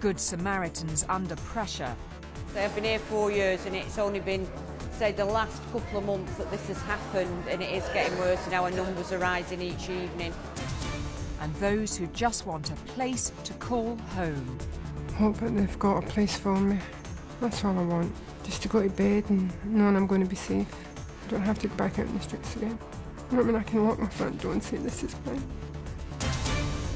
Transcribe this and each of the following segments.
Good Samaritans under pressure. I've been here 4 years and it's only been, say, the last couple of months that this has happened, and it is getting worse and our numbers are rising each evening. And those who just want a place to call home. Hope that they've got a place for me. That's all I want. Just to go to bed and knowing I'm going to be safe. I don't have to go back out in the streets again. I mean, I can lock my front door and say this is fine.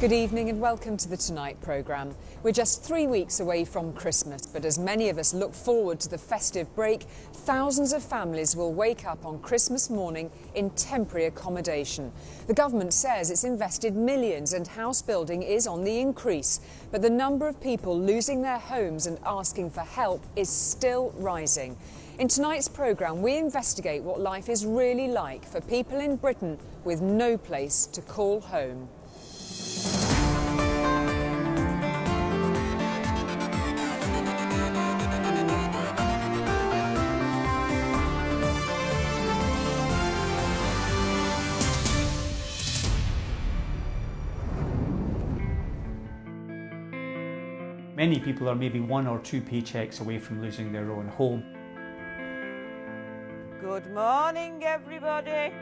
Good evening and welcome to the Tonight programme. We're just 3 weeks away from Christmas, but as many of us look forward to the festive break, thousands of families will wake up on Christmas morning in temporary accommodation. The government says it's invested millions and house building is on the increase, but the number of people losing their homes and asking for help is still rising. In tonight's programme, we investigate what life is really like for people in Britain with no place to call home. Many people are maybe 1 or 2 paychecks away from losing their own home. Good morning, everybody.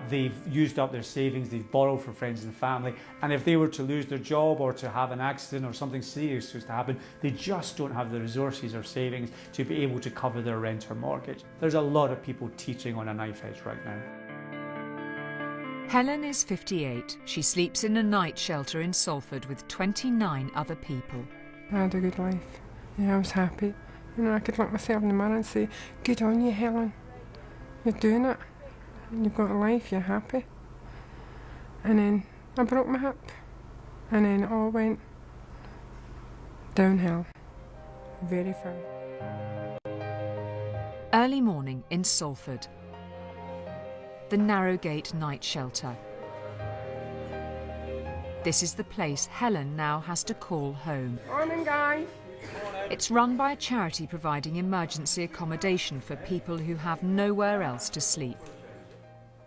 They've used up their savings, they've borrowed from friends and family, and if they were to lose their job or to have an accident or something serious was to happen, they just don't have the resources or savings to be able to cover their rent or mortgage. There's a lot of people teetering on a knife edge right now. Helen is 58. She sleeps in a night shelter in Salford with 29 other people. I had a good life. Yeah, I was happy. You know, I could look myself in the mirror and say, good on you, Helen. You're doing it. You've got a life, you're happy. And then I broke my hip. And then it all went downhill. Very far. Early morning in Salford. The Narrowgate night shelter. This is the place Helen now has to call home. Morning, guys. It's run by a charity providing emergency accommodation for people who have nowhere else to sleep.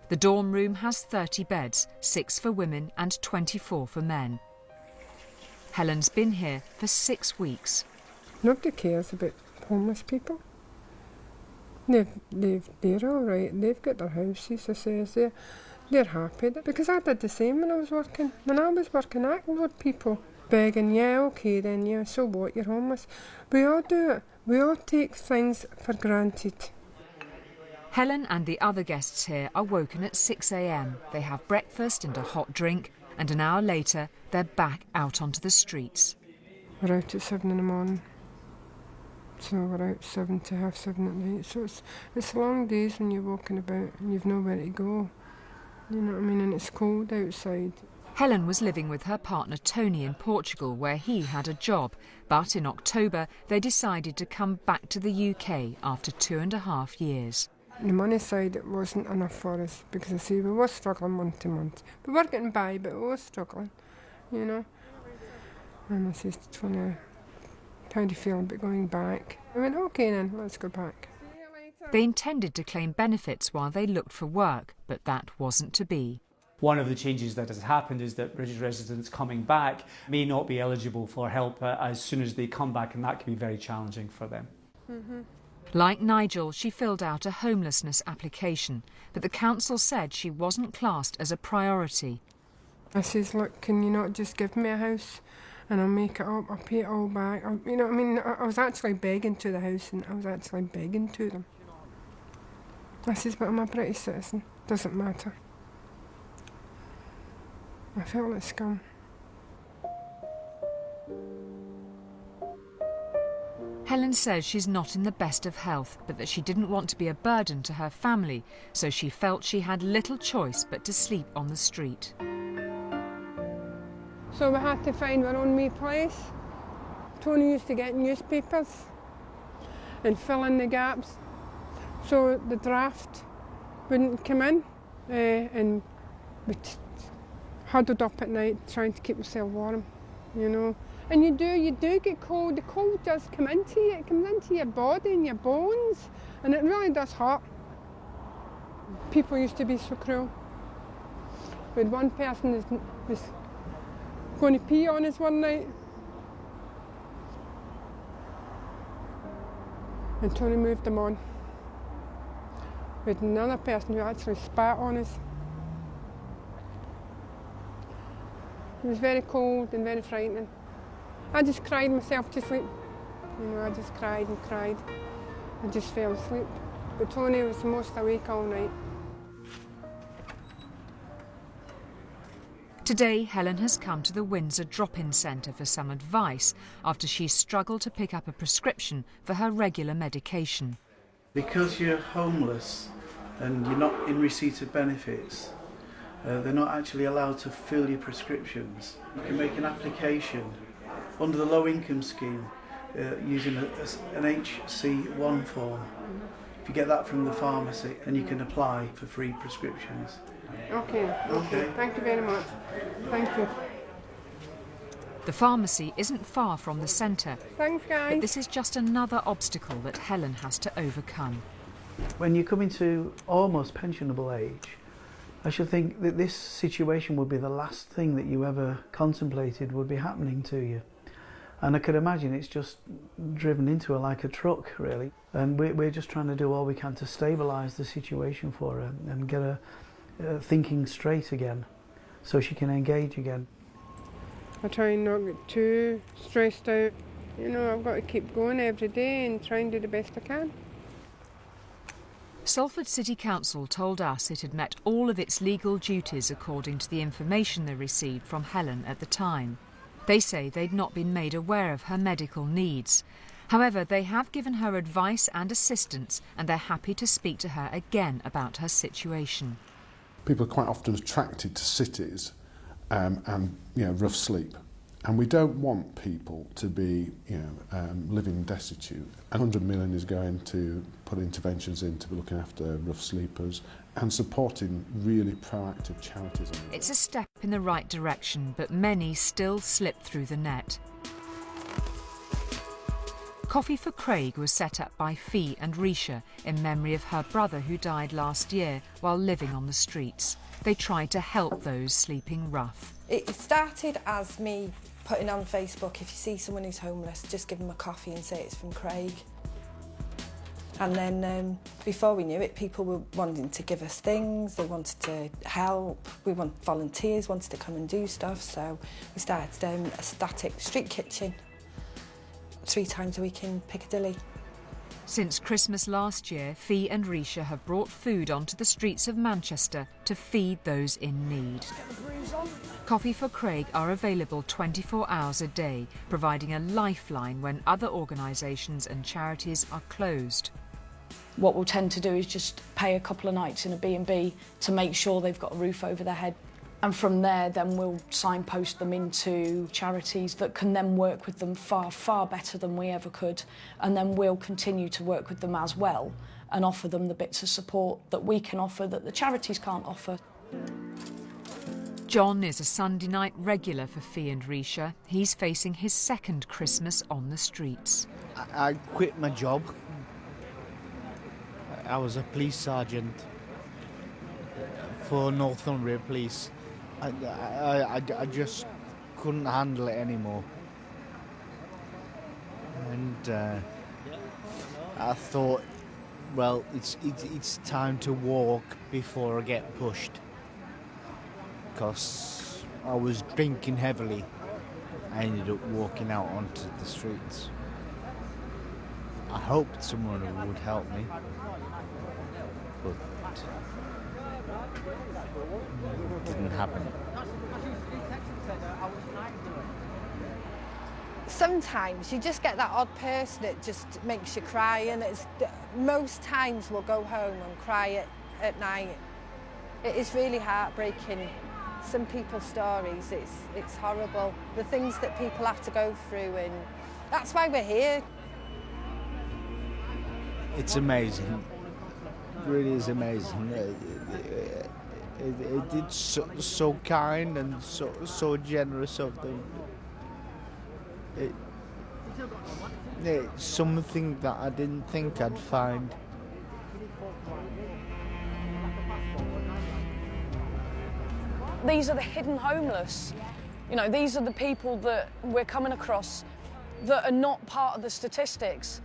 The dorm room has 30 beds, 6 for women and 24 for men. Helen's been here for 6 weeks. Nobody cares about homeless people. They're all right. They've got their houses, I says. They're happy. Because I did the same when I was working. When I was working, I ignored people begging, yeah, okay then, yeah, so what, you're homeless. We all do it. We all take things for granted. Helen and the other guests here are woken at 6 a.m. They have breakfast and a hot drink, and an hour later they're back out onto the streets. We're out at 7 in the morning. So we're out 7 to half 7 at night. So it's long days when you're walking about and you've nowhere to go. You know what I mean? And it's cold outside. Helen was living with her partner Tony in Portugal, where he had a job. But in October, they decided to come back to the UK after 2.5 years. The money side, it wasn't enough for us because I see we were struggling month to month. We were getting by, but we were struggling, you know. And I says to Tony, how do you feel about going back? I went, okay then, let's go back. They intended to claim benefits while they looked for work, but that wasn't to be. One of the changes that has happened is that British residents coming back may not be eligible for help as soon as they come back, and that can be very challenging for them. Mm-hmm. Like Nigel, she filled out a homelessness application, but the council said she wasn't classed as a priority. I says, look, can you not just give me a house and I'll make it up, I'll pay it all back. You know what I mean? I was actually begging to the house and I was actually begging to them. I says, but I'm a British citizen, doesn't matter. I felt like scum. Helen says she's not in the best of health, but that she didn't want to be a burden to her family, so she felt she had little choice but to sleep on the street. So we had to find our own wee place. Tony used to get newspapers and fill in the gaps so the draft wouldn't come in, and we huddled up at night trying to keep ourselves warm, you know. And you do get cold. The cold does come into you. It comes into your body and your bones, and it really does hurt. People used to be so cruel. We had one person was going to pee on us one night, And Tony moved them on with another person who actually spat on us. It was very cold and very frightening. I just cried myself to sleep. You know, I just cried and cried. I just fell asleep. But Tony was most awake all night. Today, Helen has come to the Windsor drop-in centre for some advice after she struggled to pick up a prescription for her regular medication. Because you're homeless and you're not in receipt of benefits, they're not actually allowed to fill your prescriptions. You can make an application under the low income scheme using an HC1 form. If you get that from the pharmacy, then you can apply for free prescriptions. Okay. Thank you very much. Thank you. The pharmacy isn't far from the centre, Thanks, guys. but this is just another obstacle that Helen has to overcome. When you come into almost pensionable age, I should think that this situation would be the last thing that you ever contemplated would be happening to you. And I could imagine it's just driven into her like a truck, really. And we're just trying to do all we can to stabilise the situation for her and get her thinking straight again so she can engage again. I try and not get too stressed out. You know, I've got to keep going every day and try and do the best I can. Salford City Council told us it had met all of its legal duties according to the information they received from Helen at the time. They say they'd not been made aware of her medical needs. However, they have given her advice and assistance, and they're happy to speak to her again about her situation. People are quite often attracted to cities and rough sleep, and we don't want people to be living destitute. 100 million is going to put interventions in to be looking after rough sleepers and supporting really proactive charities. It's a step in the right direction, but many still slip through the net. Coffee4Craig was set up by Fee and Risha in memory of her brother who died last year while living on the streets. They tried to help those sleeping rough. It started as me putting on Facebook, if you see someone who's homeless, just give them a coffee and say it's from Craig. And then before we knew it, people were wanting to give us things, they wanted to help, volunteers wanted to come and do stuff, so we started a static street kitchen 3 times a week in Piccadilly. Since Christmas last year, Fee and Risha have brought food onto the streets of Manchester to feed those in need. Coffee4Craig are available 24 hours a day, providing a lifeline when other organisations and charities are closed. What we'll tend to do is just pay a couple of nights in a B&B to make sure they've got a roof over their head. And from there, then we'll signpost them into charities that can then work with them far, far better than we ever could. And then we'll continue to work with them as well and offer them the bits of support that we can offer that the charities can't offer. John is a Sunday night regular for Fee and Risha. He's facing his second Christmas on the streets. I quit my job. I was a police sergeant for Northumbria Police. I just couldn't handle it anymore. And I thought, well, it's time to walk before I get pushed. Because I was drinking heavily. I ended up walking out onto the streets. I hoped someone would help me, but it didn't happen. Sometimes you just get that odd person that just makes you cry, and most times we'll go home and cry at night. It is really heartbreaking. Some people's stories, it's horrible. The things that people have to go through, and that's why we're here. It's amazing. It really is amazing. It's so kind and so generous of them. It's something that I didn't think I'd find. These are the hidden homeless. You know, these are the people that we're coming across that are not part of the statistics.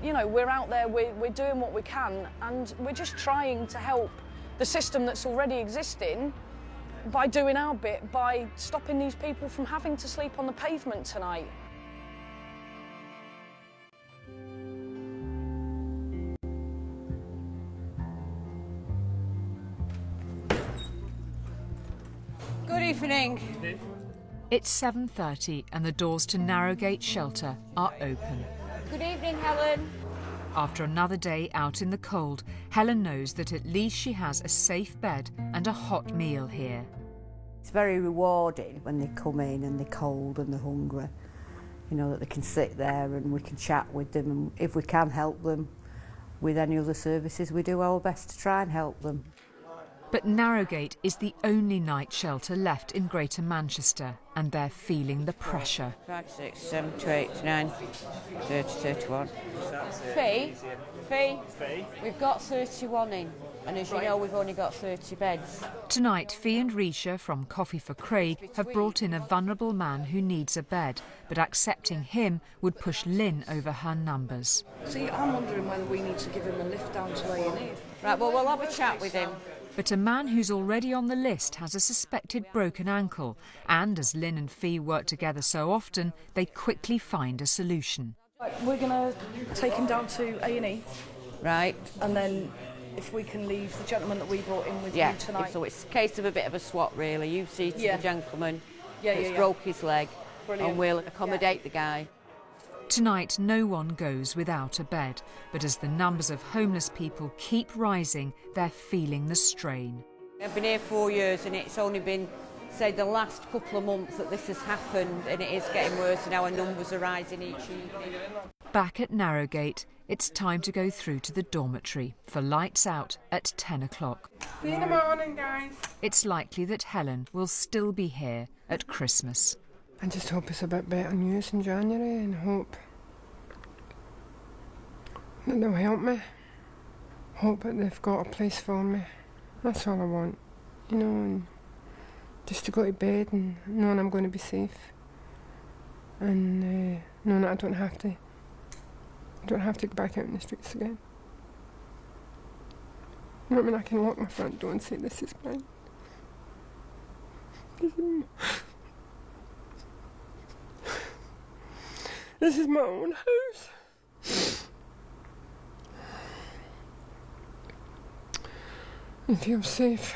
you know, we're out there, we're doing what we can, and we're just trying to help the system that's already existing by doing our bit, by stopping these people from having to sleep on the pavement tonight. Good evening. It's 7:30 and the doors to Narrowgate shelter are open. Good evening, Helen. After another day out in the cold, Helen knows that at least she has a safe bed and a hot meal here. It's very rewarding when they come in and they're cold and they're hungry. You know, that they can sit there and we can chat with them, and if we can help them with any other services, we do our best to try and help them. But Narrowgate is the only night shelter left in Greater Manchester, and they're feeling the pressure. 5, 6, 7, 8, 9, 30, 31. Fee, we've got 31 in, and as you know, we've only got 30 beds. Tonight, Fee and Risha from Coffee4Craig have brought in a vulnerable man who needs a bed, but accepting him would push Lynn over her numbers. See, I'm wondering whether we need to give him a lift down to A&E. Right, well, we'll have a chat with him. But a man who's already on the list has a suspected broken ankle, and as Lynn and Fee work together so often, they quickly find a solution. We're going to take him down to A&E. Right. And then if we can leave the gentleman that we brought in with you tonight. So it's a case of a bit of a swap, really. You see to the gentleman that's broke his leg, and we'll accommodate the guy. Tonight, no one goes without a bed, but as the numbers of homeless people keep rising, they're feeling the strain. I've been here 4 years, and it's only been, say, the last couple of months that this has happened, and it is getting worse, and our numbers are rising each evening. Back at Narrowgate, it's time to go through to the dormitory for lights out at 10 o'clock. See you in the morning, guys. It's likely that Helen will still be here at Christmas. I just hope it's a bit better news in January, and hope that they'll help me. Hope that they've got a place for me. That's all I want, you know, and just to go to bed and knowing I'm going to be safe, and knowing that I don't have to go back out in the streets again. You know what I mean? I can lock my front door and say, this is mine. This is my own house. And feel safe.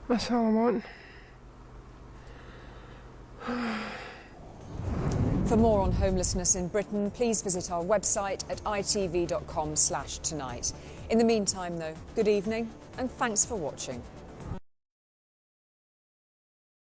That's all I want. For more on homelessness in Britain, please visit our website at itv.com/tonight. In the meantime, though, good evening and thanks for watching.